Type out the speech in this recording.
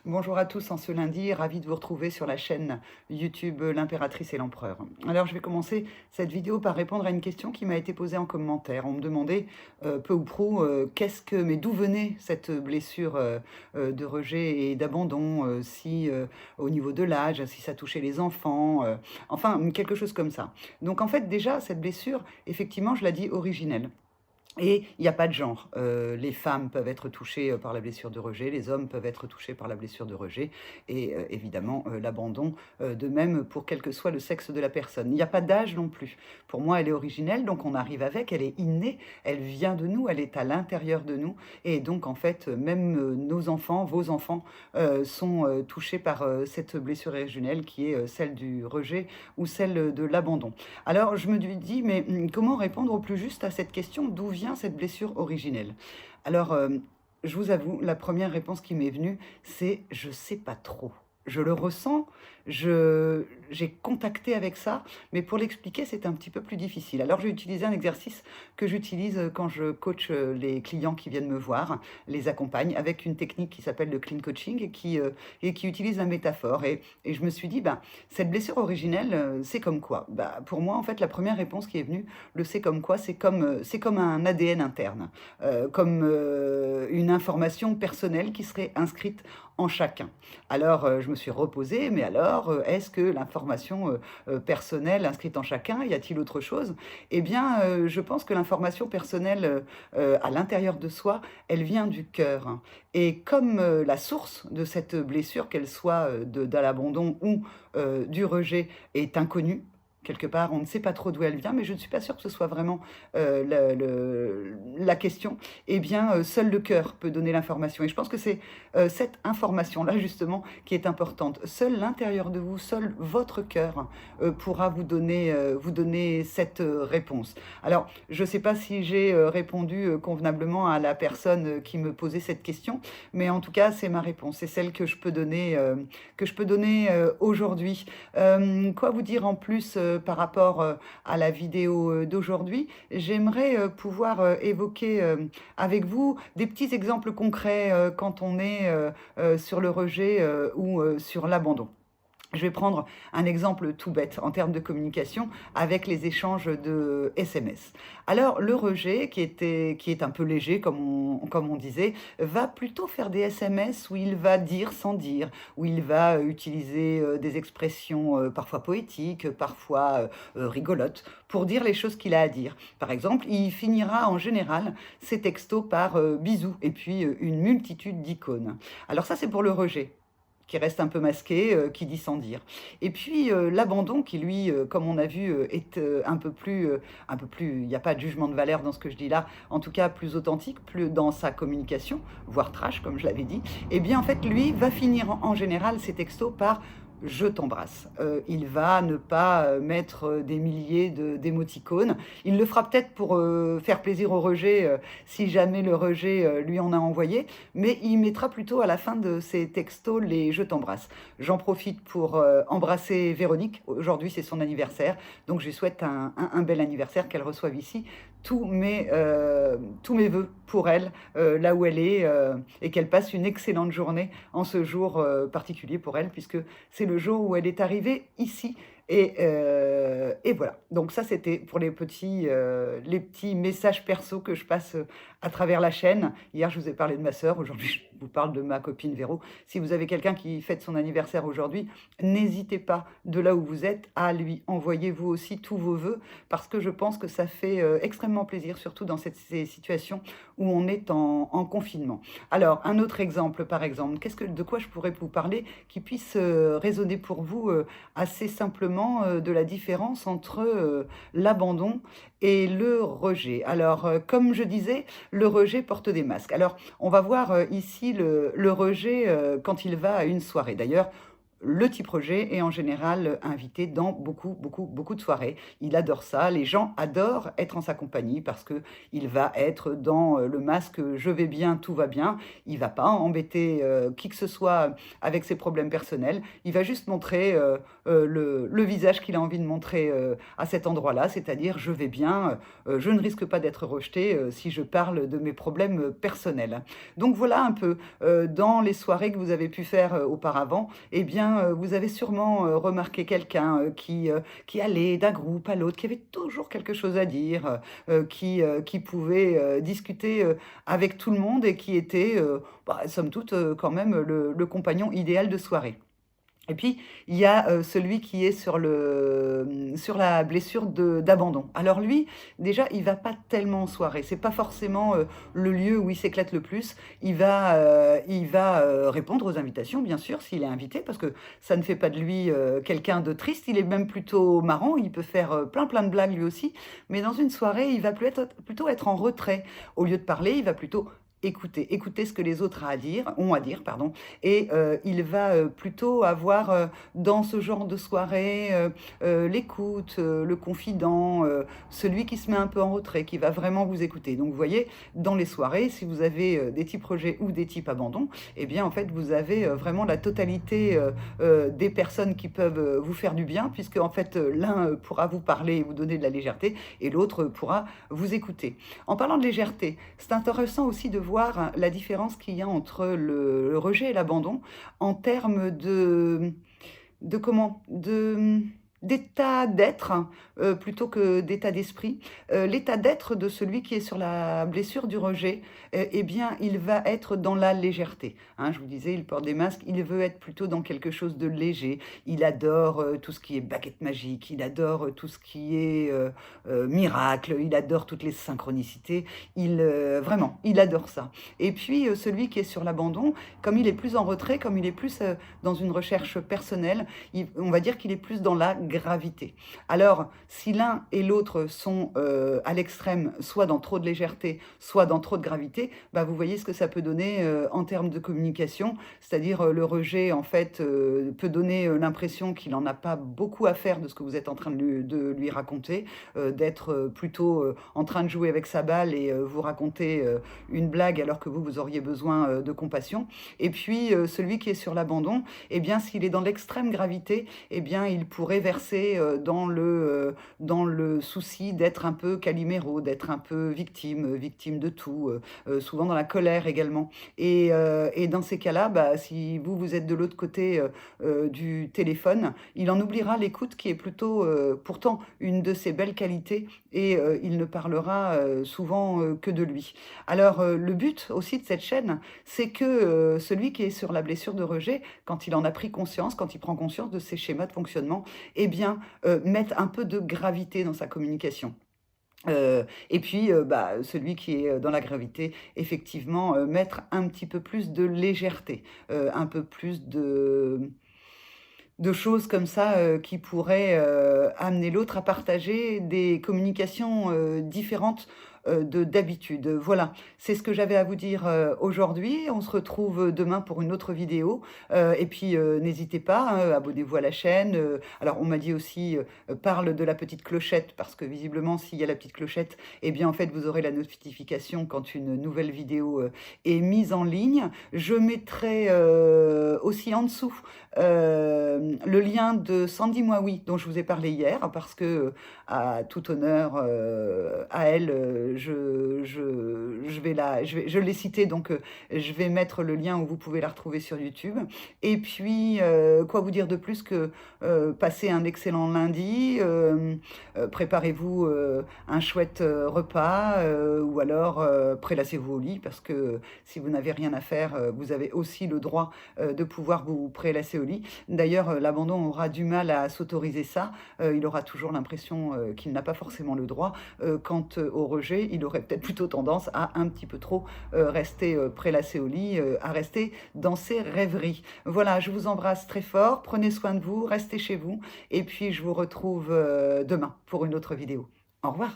Bonjour à tous en ce lundi, ravi de vous retrouver sur la chaîne YouTube L'Impératrice et l'Empereur. Alors je vais commencer cette vidéo par répondre à une question qui m'a été posée en commentaire. On me demandait peu ou prou mais d'où venait cette blessure de rejet et d'abandon, si au niveau de l'âge, si ça touchait les enfants, enfin quelque chose comme ça. Donc en fait déjà cette blessure, effectivement je la dis originelle. Et il n'y a pas de genre. Les femmes peuvent être touchées par la blessure de rejet, les hommes peuvent être touchés par la blessure de rejet et évidemment l'abandon, de même pour quel que soit le sexe de la personne. Il n'y a pas d'âge non plus. Pour moi, elle est originelle, donc on arrive avec, elle est innée, elle vient de nous, elle est à l'intérieur de nous et donc en fait, même nos enfants, vos enfants, sont touchés par cette blessure originelle qui est celle du rejet ou celle de l'abandon. Alors je me dis: «Mais comment répondre au plus juste à cette question? D'où vient cette blessure originelle?» Alors, je vous avoue, la première réponse qui m'est venue, c'est: «Je sais pas trop». Je le ressens, j'ai contacté avec ça, mais pour l'expliquer, c'est un petit peu plus difficile. Alors j'ai utilisé un exercice que j'utilise, quand je coach, les clients qui viennent me voir, les accompagne avec une technique qui s'appelle le clean coaching et qui utilise la métaphore et je me suis dit: «Ben, cette blessure originelle, c'est comme quoi?» Bah, pour moi, en fait, la première réponse qui est venue, le «c'est comme quoi», c'est comme un ADN interne, comme, une information personnelle qui serait inscrite en chacun. Alors, je me suis reposée, mais alors, est-ce que l'information, personnelle inscrite en chacun, y a-t-il autre chose? Eh bien, je pense que l'information personnelle, à l'intérieur de soi, elle vient du cœur, hein. Et comme, la source de cette blessure, qu'elle soit, de l'abandon ou, du rejet est inconnue, quelque part, on ne sait pas trop d'où elle vient, mais je ne suis pas sûre que ce soit vraiment, la question. Eh bien, seul le cœur peut donner l'information et je pense que c'est, cette information-là justement qui est importante. Seul l'intérieur de vous, seul votre cœur, pourra vous donner cette, réponse. Alors, je ne sais pas si j'ai, répondu, convenablement à la personne, qui me posait cette question, mais en tout cas, c'est ma réponse. C'est celle que je peux donner, aujourd'hui. Quoi vous dire en plus, par rapport, à la vidéo, d'aujourd'hui? J'aimerais, pouvoir, évoquer, avec vous des petits exemples concrets, quand on est, sur le rejet, ou, sur l'abandon. Je vais prendre un exemple tout bête en termes de communication avec les échanges de SMS. Alors le rejet qui est un peu léger comme on disait, va plutôt faire des SMS où il va dire sans dire, où il va, utiliser, des expressions, parfois poétiques, parfois, rigolotes pour dire les choses qu'il a à dire. Par exemple, il finira en général ses textos par, bisous et puis, une multitude d'icônes. Alors ça, c'est pour le rejet qui reste un peu masqué, qui dit sans dire. Et puis, l'abandon qui lui, comme on a vu, est, un peu plus il n'y a pas de jugement de valeur dans ce que je dis là, en tout cas plus authentique, plus dans sa communication, voire trash comme je l'avais dit. Et bien, en fait, lui va finir en général ses textos par: «Je t'embrasse». Il va ne pas, mettre, des milliers d'émoticônes. Il le fera peut-être pour, faire plaisir au rejet, si jamais le rejet, lui en a envoyé, mais il mettra plutôt à la fin de ses textos les «je t'embrasse». J'en profite pour, embrasser Véronique. Aujourd'hui, c'est son anniversaire, donc je lui souhaite un bel anniversaire, qu'elle reçoive ici tous mes vœux pour elle, là où elle est, et qu'elle passe une excellente journée en ce jour, particulier pour elle puisque c'est le jour où elle est arrivée ici et voilà. Donc ça, c'était pour les petits messages perso que je passe, à travers la chaîne. Hier, je vous ai parlé de ma sœur, aujourd'hui, je vous parle de ma copine Véro. Si vous avez quelqu'un qui fête son anniversaire aujourd'hui, n'hésitez pas, de là où vous êtes, à lui envoyer vous aussi tous vos vœux parce que je pense que ça fait, extrêmement plaisir, surtout dans ces situations où on est en confinement. Alors, un autre exemple, par exemple, de quoi je pourrais vous parler qui puisse, résonner pour vous, assez simplement, de la différence entre, l'abandon et le rejet. Alors, comme je disais, le rejet porte des masques. Alors, on va voir, ici le rejet, quand il va à une soirée. D'ailleurs, le type rejet est en général invité dans beaucoup de soirées. Il adore ça. Les gens adorent être en sa compagnie parce que il va être dans le masque je vais bien, tout va bien. Il va pas embêter qui que ce soit avec ses problèmes personnels. Il va juste montrer le visage qu'il a envie de montrer à cet endroit-là, c'est-à-dire je vais bien, je ne risque pas d'être rejeté si je parle de mes problèmes personnels. Donc voilà un peu, dans les soirées que vous avez pu faire auparavant, eh bien, vous avez sûrement remarqué quelqu'un qui allait d'un groupe à l'autre, qui avait toujours quelque chose à dire, qui pouvait discuter avec tout le monde et qui était, somme toute, quand même le compagnon idéal de soirée. Et puis, il y a celui qui est sur la blessure d'abandon. Alors lui, déjà, il va pas tellement en soirée. C'est pas forcément le lieu où il s'éclate le plus. Il va répondre aux invitations, bien sûr, s'il est invité, parce que ça ne fait pas de lui quelqu'un de triste. Il est même plutôt marrant. Il peut faire plein de blagues lui aussi. Mais dans une soirée, il va plutôt être en retrait. Au lieu de parler, il va plutôt écouter ce que les autres ont à dire, pardon, et il va plutôt avoir dans ce genre de soirée l'écoute, le confident, celui qui se met un peu en retrait, qui va vraiment vous écouter. Donc vous voyez, dans les soirées, si vous avez des types rejets ou des types abandon, eh bien en fait vous avez vraiment la totalité des personnes qui peuvent vous faire du bien, puisque en fait l'un pourra vous parler et vous donner de la légèreté, et l'autre pourra vous écouter. En parlant de légèreté, c'est intéressant aussi de voir la différence qu'il y a entre le rejet et l'abandon en termes d'état d'être plutôt que d'état d'esprit. L'état d'être de celui qui est sur la blessure du rejet, eh bien, il va être dans la légèreté. Hein, je vous disais, il porte des masques, il veut être plutôt dans quelque chose de léger. Il adore tout ce qui est baguette magique, il adore tout ce qui est miracle, il adore toutes les synchronicités. Vraiment, il adore ça. Et puis, celui qui est sur l'abandon, comme il est plus en retrait, comme il est plus dans une recherche personnelle, on va dire qu'il est plus dans la gravité. Alors, si l'un et l'autre sont à l'extrême, soit dans trop de légèreté, soit dans trop de gravité, bah, vous voyez ce que ça peut donner en termes de communication, c'est-à-dire le rejet, en fait, peut donner l'impression qu'il n'en a pas beaucoup à faire de ce que vous êtes en train de lui raconter, d'être plutôt en train de jouer avec sa balle et vous raconter une blague alors que vous auriez besoin de compassion. Et puis, celui qui est sur l'abandon, eh bien, s'il est dans l'extrême gravité, eh bien, il pourrait verser dans le souci d'être un peu Calimero, d'être un peu victime de tout, souvent dans la colère également. Et dans ces cas-là, bah, si vous êtes de l'autre côté du téléphone, il en oubliera l'écoute qui est plutôt pourtant une de ses belles qualités et il ne parlera souvent que de lui. Alors le but aussi de cette chaîne, c'est que celui qui est sur la blessure de rejet, quand il en a pris conscience, quand il prend conscience de ses schémas de fonctionnement, eh bien, mette un peu de gravité dans sa communication. Et puis, celui qui est dans la gravité, effectivement, mettre un petit peu plus de légèreté, un peu plus de choses comme ça qui pourraient amener l'autre à partager des communications différentes d'habitude. Voilà, c'est ce que j'avais à vous dire aujourd'hui. On se retrouve demain pour une autre vidéo. Et puis, n'hésitez pas, hein, abonnez-vous à la chaîne. Alors, on m'a dit aussi, parle de la petite clochette, parce que visiblement, s'il y a la petite clochette, eh bien, en fait, vous aurez la notification quand une nouvelle vidéo est mise en ligne. Je mettrai aussi en dessous le lien de Sandy Mouaoui, dont je vous ai parlé hier, parce que, à tout honneur à elle, je l'ai citée, donc je vais mettre le lien où vous pouvez la retrouver sur YouTube. Et puis, quoi vous dire de plus que passez un excellent lundi, préparez-vous un chouette repas, ou alors prélassez-vous au lit, parce que si vous n'avez rien à faire, vous avez aussi le droit de pouvoir vous prélasser au lit. D'ailleurs, l'abandon aura du mal à s'autoriser ça, il aura toujours l'impression qu'il n'a pas forcément le droit. Quant au rejet, il aurait peut-être plutôt tendance à un petit peu trop rester prélassé au lit, à rester dans ses rêveries. Voilà, je vous embrasse très fort, prenez soin de vous, restez chez vous, et puis je vous retrouve demain pour une autre vidéo. Au revoir.